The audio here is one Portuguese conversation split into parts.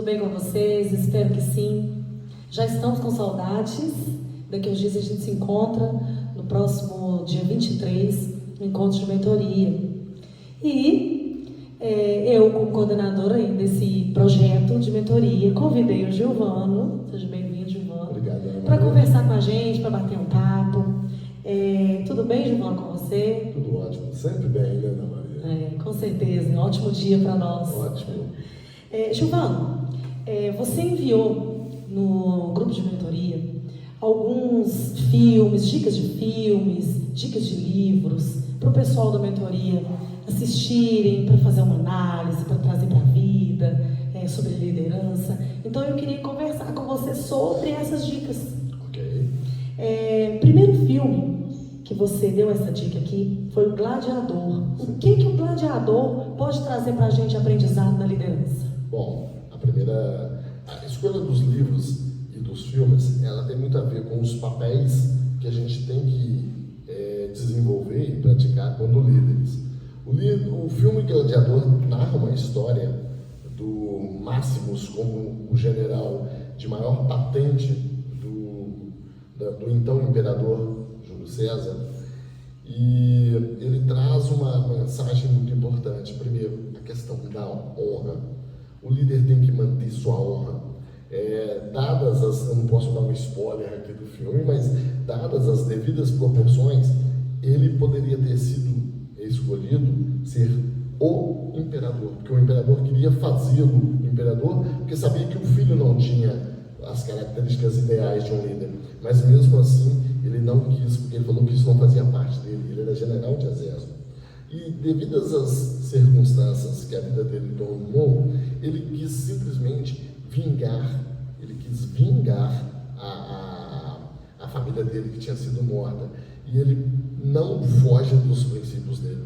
bem com vocês? Espero que sim. Já estamos com saudades. Daqui a uns dias a gente se encontra no próximo dia 23, no encontro de mentoria. E eu, como coordenadora aí desse projeto de mentoria, convidei o Gilvano, seja bem-vindo, Gilvano, para conversar com a gente, para bater um papo. Tudo bem, Gilvano, com você? Tudo ótimo, sempre bem, né, Ana Maria? Com certeza, um ótimo dia para nós. Ótimo. Gilvano, você enviou no grupo de mentoria alguns filmes, dicas de livros para o pessoal da mentoria assistirem, para fazer uma análise, para trazer para a vida, sobre liderança. Então eu queria conversar com você sobre essas dicas. Ok. Primeiro filme que você deu essa dica aqui foi o Gladiador. O que o Gladiador pode trazer para a gente aprendizado na liderança? Bom, a escolha dos livros e dos filmes, ela tem muito a ver com os papéis que a gente tem que desenvolver e praticar quando líderes. O filme Gladiador narra uma história do Máximos como o general de maior patente do então imperador Júlio César, e ele traz uma mensagem muito importante. Primeiro, a questão da honra. O líder tem que manter sua honra. Eu não posso dar um spoiler aqui do filme, mas dadas as devidas proporções, ele poderia ter sido escolhido ser o imperador, porque o imperador queria fazê-lo imperador, porque sabia que o filho não tinha as características ideais de um líder, mas mesmo assim ele não quis, porque ele falou que isso não fazia parte dele. Ele era general de exército e, devidas às circunstâncias que a vida dele tomou, ele quis simplesmente vingar a família dele que tinha sido morta, e ele não foge dos princípios dele.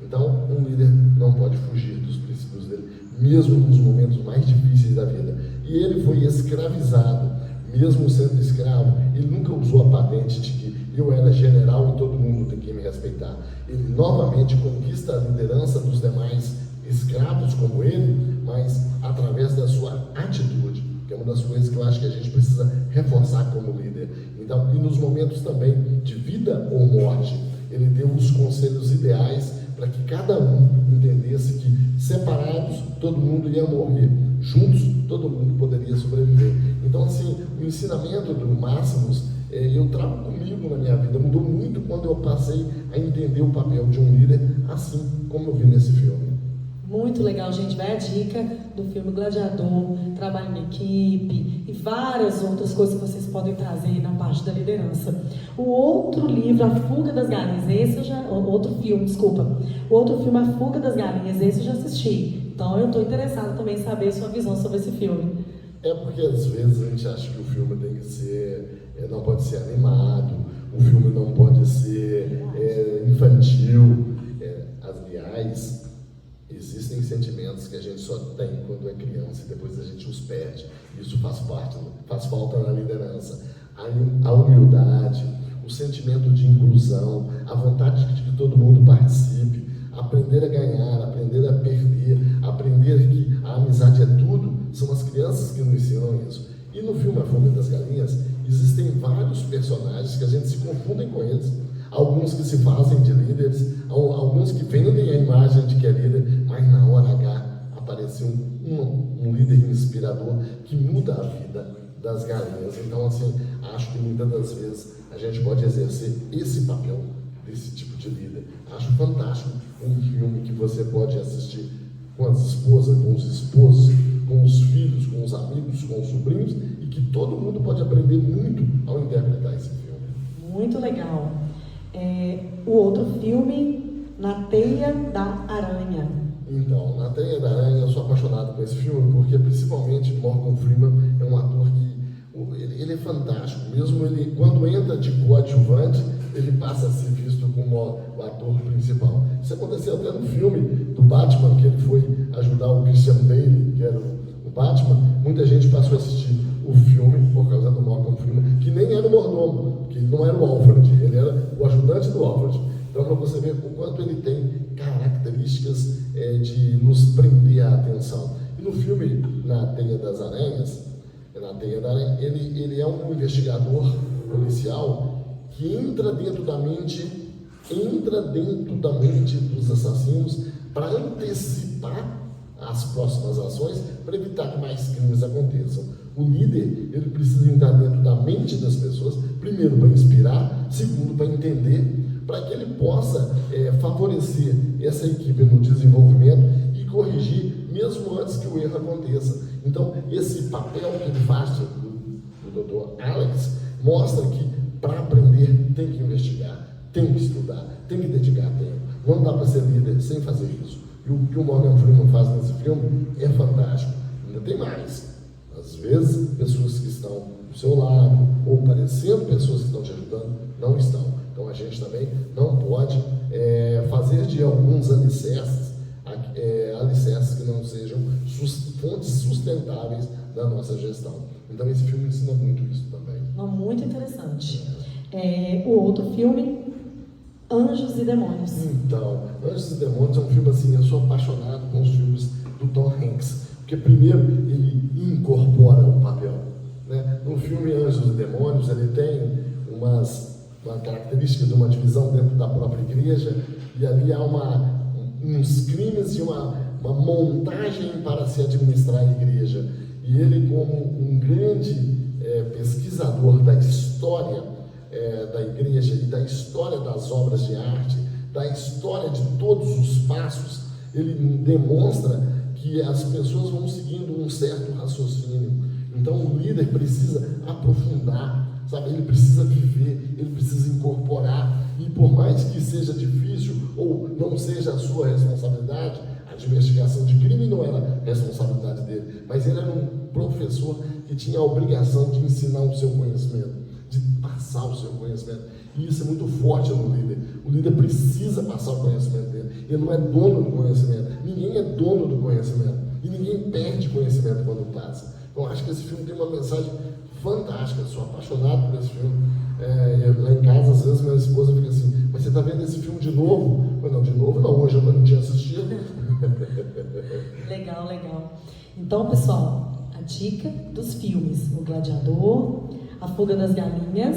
Então, um líder não pode fugir dos princípios dele, mesmo nos momentos mais difíceis da vida. E ele foi escravizado, mesmo sendo escravo. Ele nunca usou a patente de que eu era general e todo mundo tem que me respeitar. Ele novamente conquista a liderança dos demais escravos como ele, mas através da sua atitude, que é uma das coisas que eu acho que a gente precisa reforçar como líder. Então, e nos momentos também de vida ou morte, ele deu os conselhos ideais para que cada um entendesse que separados todo mundo ia morrer, juntos todo mundo poderia sobreviver. Então, assim, o ensinamento do Máximos, eu trago comigo na minha vida, mudou muito quando eu passei a entender o papel de um líder, assim como eu vi nesse filme. Muito legal, gente. Vai a dica do filme Gladiador, trabalho em equipe e várias outras coisas que vocês podem trazer na parte da liderança. O outro livro, A Fuga das Galinhas, O outro filme, A Fuga das Galinhas, esse eu já assisti. Então eu estou interessada também em saber a sua visão sobre esse filme. Porque às vezes a gente acha que o filme tem que ser, não pode ser animado, o filme não pode ser infantil. Aliás, existem sentimentos que a gente só tem quando é criança e depois a gente os perde. Isso faz falta na liderança. A humildade, o sentimento de inclusão, a vontade de que todo mundo participe, aprender a ganhar, aprender a perder, aprender que a amizade é tudo, são as crianças que nos ensinam isso. E no filme A Fuga das Galinhas, existem vários personagens que a gente se confundem com eles. Alguns que se fazem de líderes, alguns que vendem a imagem de que é líder, mas na hora H apareceu um líder inspirador que muda a vida das galinhas. Então, assim, acho que muitas das vezes a gente pode exercer esse papel desse tipo de líder. Acho fantástico um filme que você pode assistir com as esposas, com os esposos, com os filhos, com os amigos, com os sobrinhos, e que todo mundo pode aprender muito ao interpretar esse filme. Muito legal. O outro filme, Na Teia da Aranha. Então, Na Teia da Aranha, eu sou apaixonado por esse filme, porque principalmente Morgan Freeman é um ator que ele é fantástico. Mesmo ele, quando entra de coadjuvante, ele passa a ser visto como o ator principal. Isso aconteceu até no filme do Batman, que ele foi ajudar o Christian Bale, que era o Batman. Muita gente passou a assistir o filme por causa do Morgan Freeman, que nem era o mordomo, que ele não era o Alfred, ele era o ajudante do Alfred. Então, para você ver o quanto ele tem características de nos prender a atenção. E no filme Na Teia das Aranhas, ele é um investigador policial que entra dentro da mente dos assassinos para antecipar as próximas ações, para evitar que mais crimes aconteçam. O líder, ele precisa entrar dentro da mente das pessoas, primeiro para inspirar, segundo para entender, para que ele possa favorecer essa equipe no desenvolvimento e corrigir mesmo antes que o erro aconteça. Então, esse papel que ele faz do Dr. Alex mostra que para aprender tem que investigar, tem que estudar, tem que dedicar tempo. Não dá para ser líder sem fazer isso. E o que o Morgan Freeman faz nesse filme é fantástico. Ainda tem mais. Às vezes, pessoas que estão do seu lado, ou parecendo pessoas que estão te ajudando, não estão. Então, a gente também não pode fazer de alguns alicerces que não sejam fontes sustentáveis da nossa gestão. Então, esse filme ensina muito isso também. Muito interessante. O outro filme, Anjos e Demônios. Então, Anjos e Demônios é um filme assim, eu sou apaixonado com os filmes do Tom Hanks, porque primeiro ele incorpora o papel, né? No filme Anjos e Demônios ele tem uma característica de uma divisão dentro da própria igreja, e ali há uns crimes e uma montagem para se administrar a igreja, e ele, como um grande pesquisador da história da igreja e da história das obras de arte, da história de todos os passos, ele demonstra que as pessoas vão seguindo um certo raciocínio. Então o líder precisa aprofundar, sabe? Ele precisa viver, ele precisa incorporar, e por mais que seja difícil ou não seja a sua responsabilidade, a investigação de crime não era responsabilidade dele, mas ele era um professor que tinha a obrigação de ensinar o seu conhecimento, de passar o seu conhecimento. E isso é muito forte no líder. O líder precisa passar o conhecimento dele. Ele não é dono do conhecimento. Ninguém é dono do conhecimento. E ninguém perde conhecimento quando passa. Então, acho que esse filme tem uma mensagem fantástica. Eu sou apaixonado por esse filme. Lá em casa, às vezes, minha esposa fica assim: mas você está vendo esse filme de novo? Eu não, de novo não. Hoje eu não tinha assistido. Legal, legal. Então, pessoal, a dica dos filmes: O Gladiador, A Fuga das Galinhas,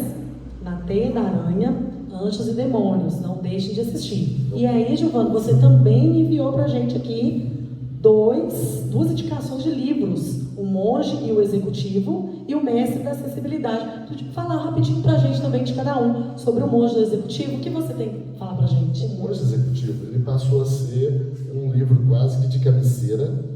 Na Teia da Aranha, Anjos e Demônios. Não deixem de assistir. E aí, Giovana, você também enviou pra gente aqui duas indicações de livros: O Monge e o Executivo e O Mestre da Acessibilidade. Tu falar rapidinho pra gente também de cada um, sobre o Monge e o Executivo. O que você tem que falar pra gente? O Monge Executivo, ele passou a ser um livro quase que de cabeceira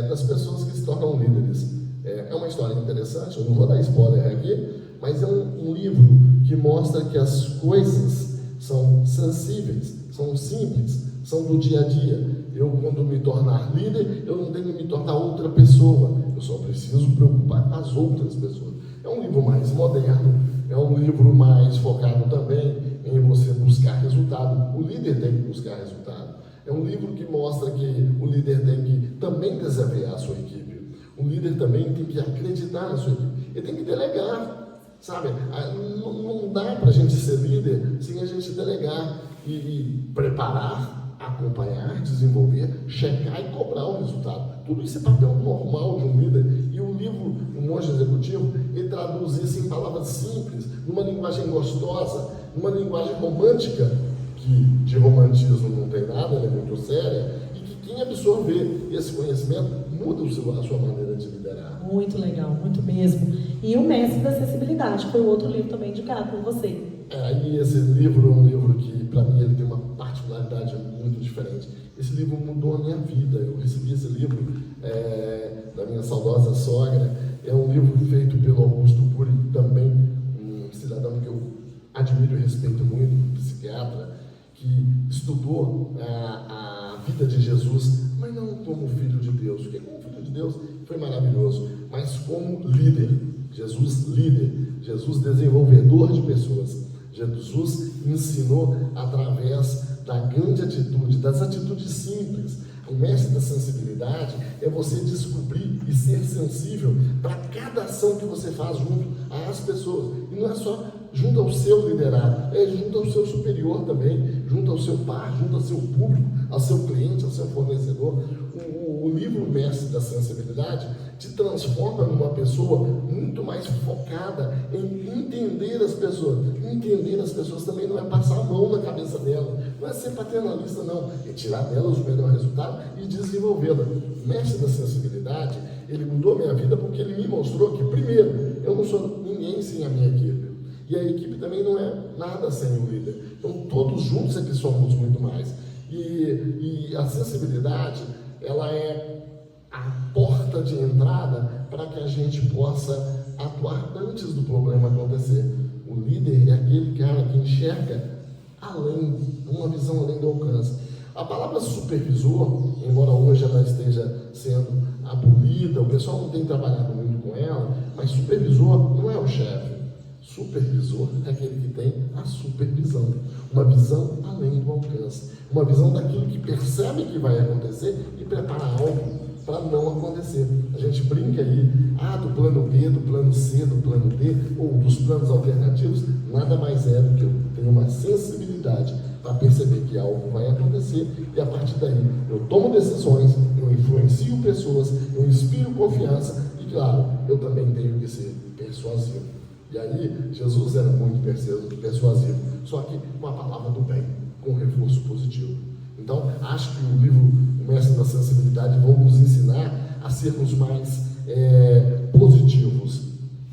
das pessoas que se tornam líderes. É uma história interessante, eu não vou dar spoiler aqui, mas é um livro que mostra que as coisas são sensíveis, são simples, são do dia a dia. Eu, quando me tornar líder, eu não tenho que me tornar outra pessoa, eu só preciso preocupar com as outras pessoas. É um livro mais moderno, é um livro mais focado também em você buscar resultado. O líder tem que buscar resultado. É um livro que mostra que o líder tem que também desafiar a sua equipe. O líder também tem que acreditar na sua equipe. Ele tem que delegar, sabe? Não dá para a gente ser líder sem a gente delegar e preparar, acompanhar, desenvolver, checar e cobrar o resultado. Tudo isso é papel normal de um líder. E o livro O Monge Executivo, ele traduz isso em palavras simples, numa linguagem gostosa, numa linguagem romântica, que de romantismo não tem nada, ela é muito séria, e que quem absorver esse conhecimento muda a sua maneira de liderar. Muito legal, muito mesmo. E O Mestre da Acessibilidade foi o outro livro também indicado por você. Aí esse livro é um livro que, para mim, ele tem uma particularidade muito diferente. Esse livro mudou a minha vida. Eu recebi esse livro da minha saudosa sogra. É um livro feito pelo Augusto Cury, também um cidadão que eu admiro e respeito muito, um psiquiatra, que estudou a vida de Jesus, mas não como filho de Deus, porque como filho de Deus foi maravilhoso, mas como líder. Jesus desenvolvedor de pessoas. Jesus ensinou através da grande atitude, das atitudes simples. O mestre da sensibilidade é você descobrir e ser sensível para cada ação que você faz junto às pessoas. E não é só junto ao seu liderado, junto ao seu superior também, junto ao seu par, junto ao seu público, ao seu cliente, ao seu fornecedor. O livro Mestre da Sensibilidade te transforma numa pessoa muito mais focada em entender as pessoas. Entender as pessoas também não é passar a mão na cabeça dela, não é ser paternalista, não, é tirar delas o melhor resultado e desenvolvê-la. O Mestre da Sensibilidade, ele mudou minha vida porque ele me mostrou que, primeiro, eu não sou ninguém sem a minha equipe. E a equipe também não é nada sem o líder. Então, todos juntos é que somos muito mais. E a sensibilidade, ela é a porta de entrada para que a gente possa atuar antes do problema acontecer. O líder é aquele cara que enxerga além, uma visão além do alcance. A palavra supervisor, embora hoje ela esteja sendo abolida, o pessoal não tem trabalhado muito com ela, mas supervisor não é o chefe. Supervisor é aquele que tem a supervisão, uma visão além do alcance, uma visão daquilo que percebe que vai acontecer e prepara algo para não acontecer. A gente brinca aí, do plano B, do plano C, do plano D, ou dos planos alternativos, nada mais é do que eu tenho uma sensibilidade para perceber que algo vai acontecer e a partir daí eu tomo decisões, eu influencio pessoas, eu inspiro confiança e, claro, eu também tenho que ser persuasivo. E aí, Jesus era muito persuasivo, só que com a palavra do bem, com reforço positivo. Então, acho que o livro O Mestre da Sensibilidade vai nos ensinar a sermos mais positivos,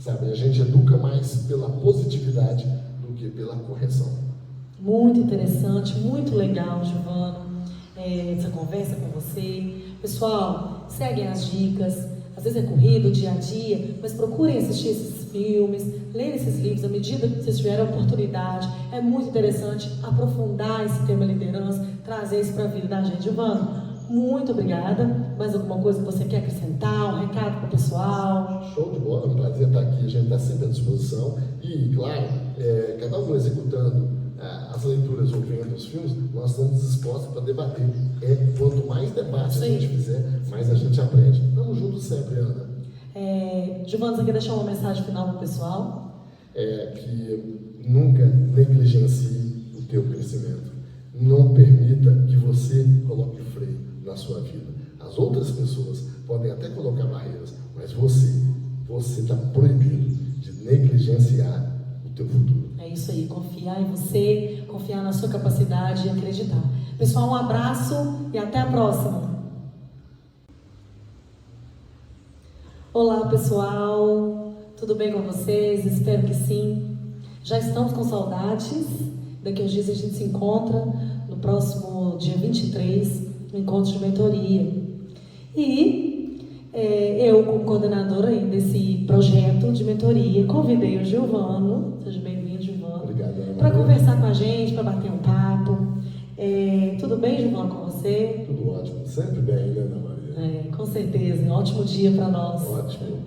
sabe? A gente educa mais pela positividade do que pela correção. Muito interessante, muito legal, Giovano, essa conversa com você. Pessoal, seguem as dicas. Às vezes é corrido, dia a dia, mas procurem assistir esses filmes, ler esses livros à medida que vocês tiverem a oportunidade. É muito interessante aprofundar esse tema liderança, trazer isso para a vida da gente. Giovano, muito obrigada. Mais alguma coisa que você quer acrescentar? Um recado para o pessoal? Show de bola, é um prazer estar aqui. A gente está sempre à disposição. E, claro, cada um executando as leituras ou vendo os filmes, nós estamos dispostos para debater. Quanto mais debate a gente fizer, mais a gente aprende. Estamos juntos sempre, Ana. Giovano, você quer deixar uma mensagem final para o pessoal? Que nunca negligencie o teu crescimento. Não permita que você coloque freio na sua vida. As outras pessoas podem até colocar barreiras, mas você está proibido de negligenciar o teu futuro. É isso aí, confiar em você, confiar na sua capacidade e acreditar. Pessoal, um abraço e até a próxima. Olá, pessoal, tudo bem com vocês? Espero que sim. Já estamos com saudades. Daqui a uns dias a gente se encontra no próximo dia 23, no encontro de mentoria. E eu, como coordenadora aí desse projeto de mentoria, convidei o Giovano, seja bem-vindo, Giovano, para conversar com a gente, para bater um papo. Tudo bem, Giovano, com você? Tudo ótimo, sempre bem, né, Ana Maria? Com certeza, um ótimo dia para nós. Ótimo.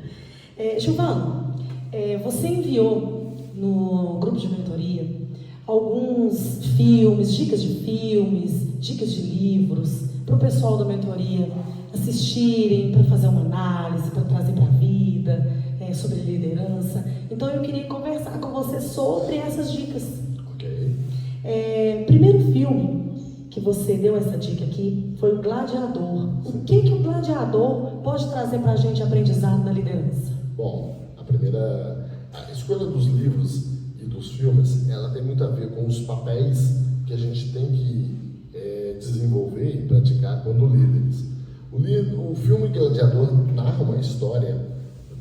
Giovano, você enviou no grupo de mentoria alguns filmes, dicas de livros para o pessoal da mentoria assistirem, para fazer uma análise, para trazer para a vida, sobre liderança. Então eu queria conversar com você sobre essas dicas. Ok. Primeiro filme que você deu essa dica aqui foi o Gladiador. O que o Gladiador pode trazer para a gente aprendizado na liderança? Bom, a escolha dos livros e dos filmes, ela tem muito a ver com os papéis que a gente tem que desenvolver e praticar quando líderes. O filme Gladiador narra uma história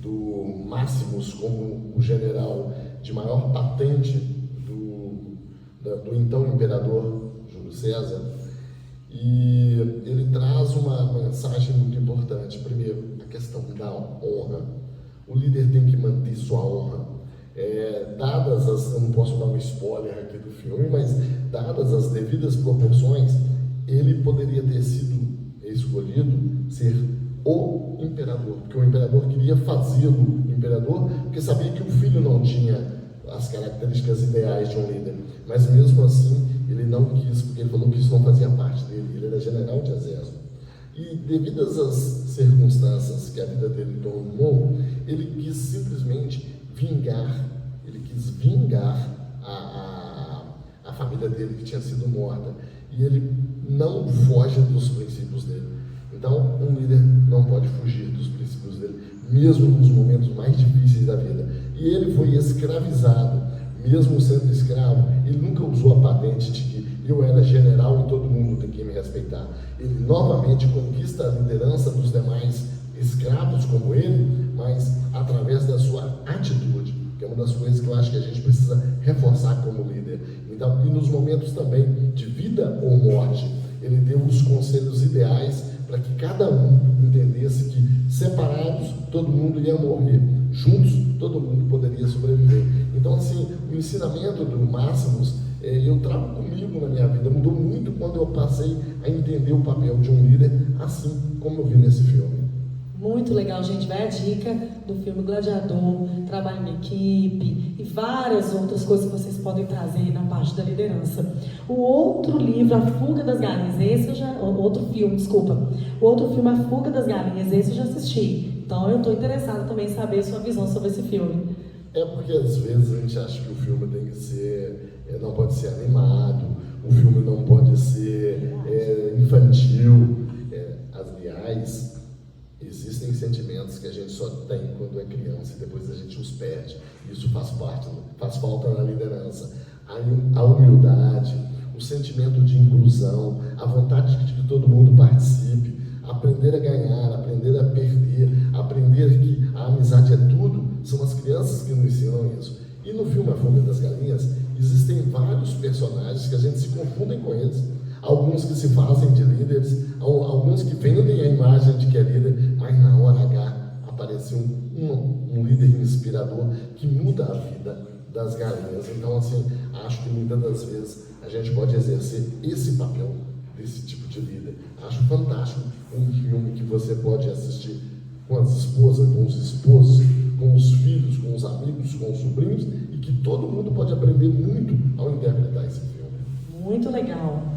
do Máximos como o general de maior patente do então imperador Júlio César, e ele traz uma mensagem muito importante. Primeiro, a questão da honra. O líder tem que manter sua honra. Eu não posso dar um spoiler aqui do filme, mas dadas as devidas proporções, ele poderia ter sido escolhido ser o imperador, porque o imperador queria fazê-lo imperador, porque sabia que o filho não tinha as características ideais de um líder, mas mesmo assim ele não quis, porque ele falou que isso não fazia parte dele. Ele era general de exército e, devido às circunstâncias que a vida dele tomou, ele quis simplesmente vingar Ele quis vingar a família dele que tinha sido morta. E ele não foge dos princípios dele. Então, um líder não pode fugir dos princípios dele, mesmo nos momentos mais difíceis da vida. E ele foi escravizado, mesmo sendo escravo, ele nunca usou a patente de que eu era general e todo mundo tem que me respeitar. Ele novamente conquista a liderança dos demais escravos como ele, mas através da sua atitude, que é uma das coisas que eu acho que a gente precisa reforçar como líder. Então, e nos momentos também de vida ou morte, ele deu os conselhos ideais para que cada um entendesse que separados todo mundo ia morrer, juntos todo mundo poderia sobreviver. Então, assim, o ensinamento do Máximos, eu trago comigo na minha vida, mudou muito quando eu passei a entender o papel de um líder, assim como eu vi nesse filme. Muito legal, gente. Vai a dica do filme Gladiador, trabalho em equipe e várias outras coisas que vocês podem trazer na parte da liderança. O outro livro, A Fuga das Galinhas, esse eu já... Outro filme, desculpa. O outro filme, A Fuga das Galinhas, esse eu já assisti. Então eu estou interessada também em saber a sua visão sobre esse filme. É porque às vezes a gente acha que o filme tem que ser... não pode ser animado, o filme não pode ser infantil. Aliás, existem sentimentos que a gente só tem quando é criança e depois a gente os perde. Isso faz falta na liderança. A humildade, o sentimento de inclusão, a vontade de que todo mundo participe, aprender a ganhar, aprender a perder, aprender que a amizade é tudo, são as crianças que nos ensinam isso. E no filme A Fuga das Galinhas, existem vários personagens que a gente se confunde com eles. Alguns que se fazem de líderes, alguns que vendem a imagem de que é líder, mas na hora H apareceu um líder inspirador que muda a vida das galinhas. Então, assim, acho que muitas das vezes a gente pode exercer esse papel desse tipo de líder. Acho fantástico um filme que você pode assistir com as esposas, com os esposos, com os filhos, com os amigos, com os sobrinhos, e que todo mundo pode aprender muito ao interpretar esse filme. Muito legal.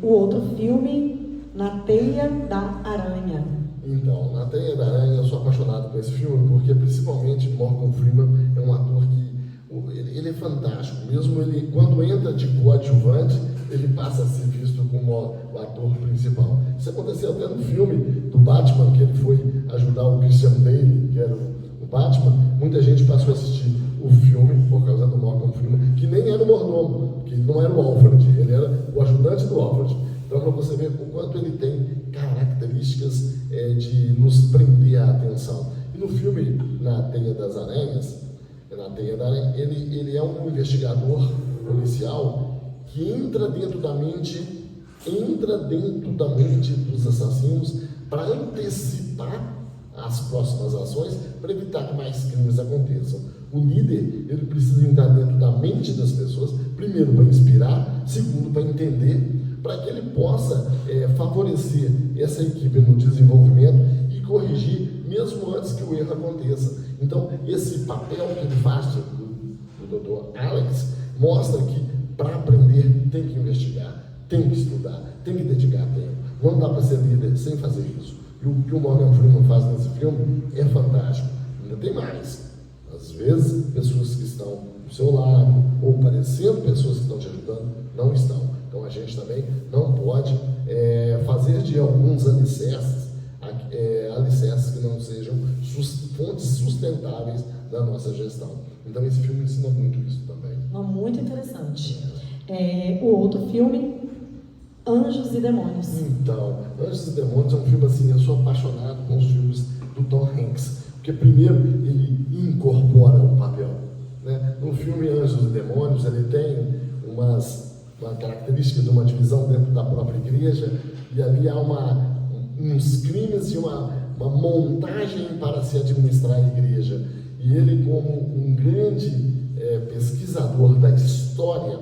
O outro filme, Na Teia da Aranha. Então, Na Teia da Aranha, eu sou apaixonado por esse filme, porque principalmente Morgan Freeman é um ator que ele é fantástico. Mesmo ele, quando entra de coadjuvante, ele passa a ser visto como o ator principal. Isso aconteceu até no filme do Batman, que ele foi ajudar o Christian Bale, que era o Batman. Muita gente passou a assistir o filme por causa do Morgan Freeman, que nem era o mordomo, que ele não era o Alfred, ele era o ajudante do Alfred. Então, para você ver o quanto ele tem características de nos prender a atenção. E no filme Na Teia das Aranhas, ele é um investigador policial que entra dentro da mente dos assassinos para antecipar as próximas ações, para evitar que mais crimes aconteçam. O líder, ele precisa entrar dentro da mente das pessoas, primeiro para inspirar, segundo para entender, para que ele possa favorecer essa equipe no desenvolvimento e corrigir mesmo antes que o erro aconteça. Então, esse papel que ele faz do Dr. Alex mostra que para aprender tem que investigar, tem que estudar, tem que dedicar tempo. Não dá para ser líder sem fazer isso. E o que o Morgan Freeman faz nesse filme é fantástico. Ainda tem mais. Às vezes, pessoas que estão do seu lado, ou parecendo pessoas que estão te ajudando, não estão. Então, a gente também não pode fazer de alguns alicerces que não sejam fontes sustentáveis da nossa gestão. Então, esse filme ensina muito isso também. Muito interessante. O outro filme, Anjos e Demônios. Então, Anjos e Demônios é um filme assim, eu sou apaixonado com os filmes do Tom Hanks, porque primeiro ele incorpora o papel, né? No filme Anjos e Demônios ele tem uma característica de uma divisão dentro da própria igreja, e ali há uns crimes e uma montagem para se administrar a igreja. E ele, como um grande pesquisador da história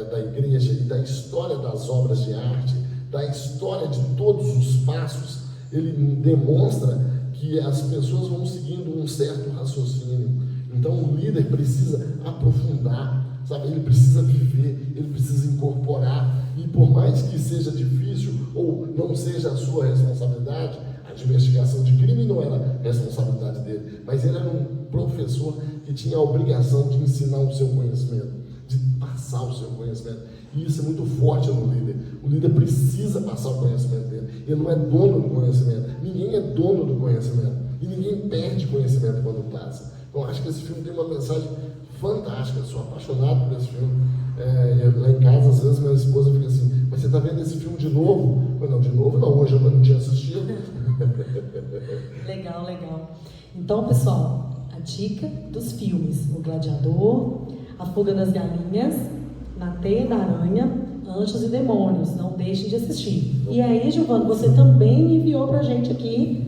da igreja e da história das obras de arte, da história de todos os passos, ele demonstra que as pessoas vão seguindo um certo raciocínio. Então o líder precisa aprofundar, sabe? Ele precisa viver, ele precisa incorporar, e por mais mais que seja difícil ou não seja a sua responsabilidade, a investigação de crime não era responsabilidade dele, mas ele era um professor que tinha a obrigação de ensinar o seu conhecimento, de passar o seu conhecimento. E isso é muito forte no líder. O líder precisa passar o conhecimento dele. Ele não é dono do conhecimento. Ninguém é dono do conhecimento. E ninguém perde conhecimento quando passa. Então, acho que esse filme tem uma mensagem fantástica. Eu sou apaixonado por esse filme. Lá em casa, às vezes, minha esposa fica assim: mas você está vendo esse filme de novo? Eu, não, de novo não, hoje eu não tinha assistido. Legal, legal. Então, pessoal, a dica dos filmes: O Gladiador, A Fuga das Galinhas, Na Teia da Aranha, Anjos e Demônios. Não deixem de assistir. E aí, Giovana, você também enviou pra gente aqui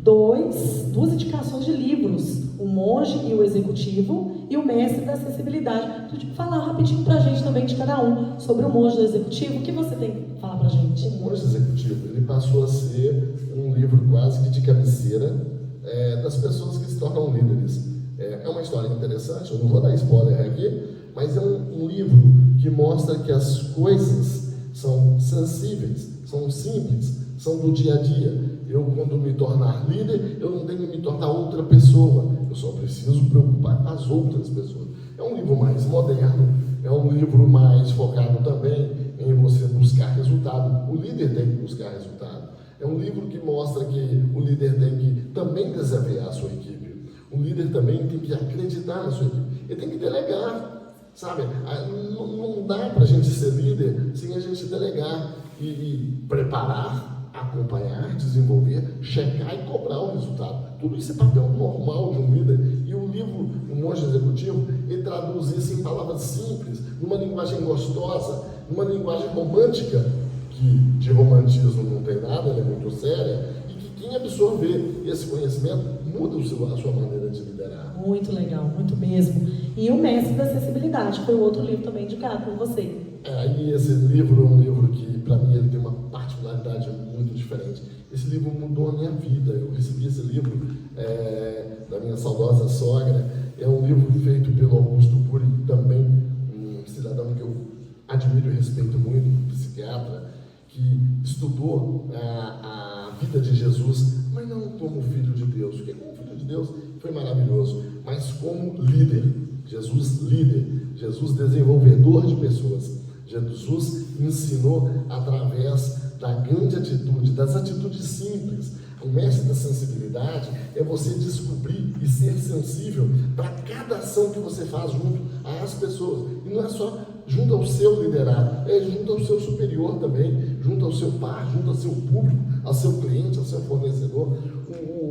duas indicações de livros: O Monge e o Executivo e O Mestre da Acessibilidade. Tu falar rapidinho pra gente também de cada um, sobre o Monge e o Executivo. O que você tem que falar pra gente? O Monge Executivo, ele passou a ser um livro quase que de cabeceira das pessoas que se tornam líderes. É uma história interessante, eu não vou dar spoiler aqui, mas é um livro que mostra que as coisas são sensíveis, são simples, são do dia a dia. Eu, quando me tornar líder, eu não tenho que me tornar outra pessoa, eu só preciso preocupar com as outras pessoas. É um livro mais moderno, é um livro mais focado também em você buscar resultado. O líder tem que buscar resultado. É um livro que mostra que o líder tem que também desafiar a sua equipe. O líder também tem que acreditar na sua equipe. Ele tem que delegar, sabe? Não dá para a gente ser líder sem a gente delegar e preparar, acompanhar, desenvolver, checar e cobrar o resultado. Tudo isso é papel normal de um líder. E o livro O Monge Executivo, ele traduz isso em palavras simples, numa linguagem gostosa, numa linguagem romântica, que de romantismo não tem nada, ela é muito séria, e que quem absorver esse conhecimento muda a sua maneira de liderar. Muito legal, muito mesmo. E O Mestre da Acessibilidade foi o outro livro também indicado por você. Aí esse livro é um livro que, para mim, ele tem uma particularidade muito diferente. Esse livro mudou a minha vida. Eu recebi esse livro da minha saudosa sogra. É um livro feito pelo Augusto Cury, também um cidadão que eu admiro e respeito muito, um psiquiatra, que estudou a vida de Jesus, mas não como filho de Deus, porque como filho de Deus foi maravilhoso, mas como líder. Jesus desenvolvedor de pessoas. Jesus ensinou através da grande atitude, das atitudes simples. O mestre da sensibilidade é você descobrir e ser sensível para cada ação que você faz junto às pessoas. E não é só junto ao seu liderado, é junto ao seu superior também, junto ao seu par, junto ao seu público, ao seu cliente, ao seu fornecedor.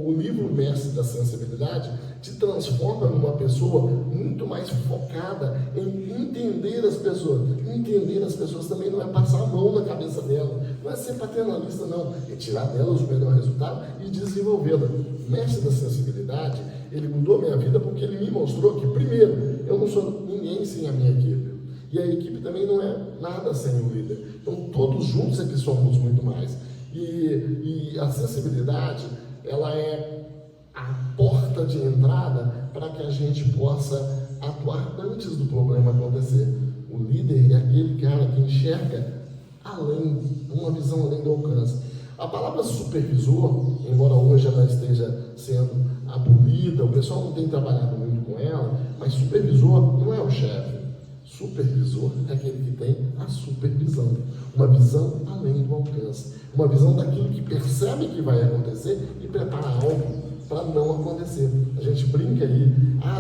O livro Mestre da Sensibilidade te transforma numa pessoa muito mais focada em entender as pessoas. Entender as pessoas também não é passar a mão na cabeça dela, não é ser paternalista, não, é tirar delas o melhor resultado e desenvolvê-la. O Mestre da Sensibilidade, ele mudou minha vida porque ele me mostrou que, primeiro, eu não sou ninguém sem a minha equipe. E a equipe também não é nada sem o líder. Então, todos juntos é que somos muito mais. E a sensibilidade, ela é a porta de entrada para que a gente possa atuar antes do problema acontecer. O líder é aquele cara que enxerga além, uma visão além do alcance. A palavra supervisor, embora hoje ela esteja sendo abolida, o pessoal não tem trabalhado muito com ela, mas supervisor não é o chefe. Supervisor é aquele que tem a supervisão, uma visão além do alcance, uma visão daquilo que percebe que vai acontecer e prepara algo para não acontecer. A gente brinca aí,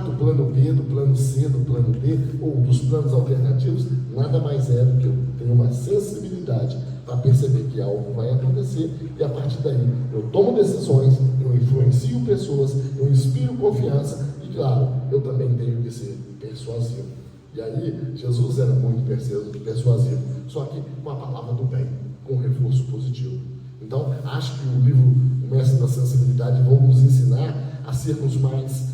do plano B, do plano C, do plano D, ou dos planos alternativos, nada mais é do que eu tenho uma sensibilidade para perceber que algo vai acontecer e a partir daí eu tomo decisões, eu influencio pessoas, eu inspiro confiança e, claro, eu também tenho que ser persuasivo. E aí, Jesus era muito persuasivo, só que com a palavra do bem, com reforço positivo. Então, acho que o livro O Mestre da Sensibilidade vão nos ensinar a sermos mais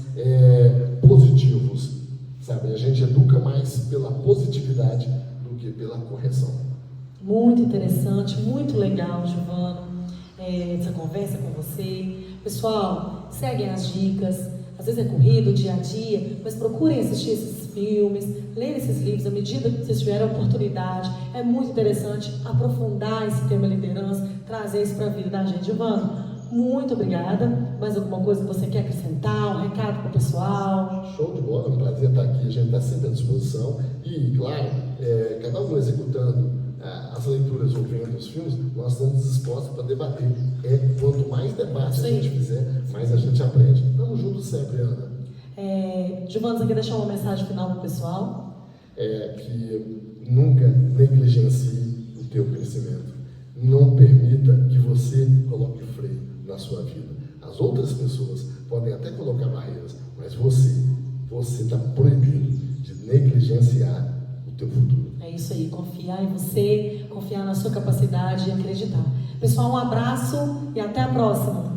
positivos, sabe? A gente educa mais pela positividade do que pela correção. Muito interessante, muito legal, Giovana, essa conversa com você. Pessoal, seguem as dicas. Às vezes é corrido, dia a dia, mas procurem assistir esses filmes, ler esses livros à medida que vocês tiverem a oportunidade. É muito interessante aprofundar esse tema liderança, trazer isso para a vida da gente. Giovana, muito obrigada. Mais alguma coisa que você quer acrescentar? Um recado para o pessoal? Show de bola, é um prazer estar aqui, a gente está sempre à disposição. E, claro, cada um executando as leituras ou vendo os filmes, nós estamos dispostos para debater. Quanto mais debate a gente fizer, mais a gente aprende. Estamos juntos sempre, Ana. Giovana, você quer deixar uma mensagem final para o pessoal? Que nunca negligencie o teu crescimento. Não permita que você coloque freio na sua vida. As outras pessoas podem até colocar barreiras, mas você está proibido de negligenciar o teu futuro. É isso aí, confiar em você, confiar na sua capacidade e acreditar. Pessoal, um abraço e até a próxima.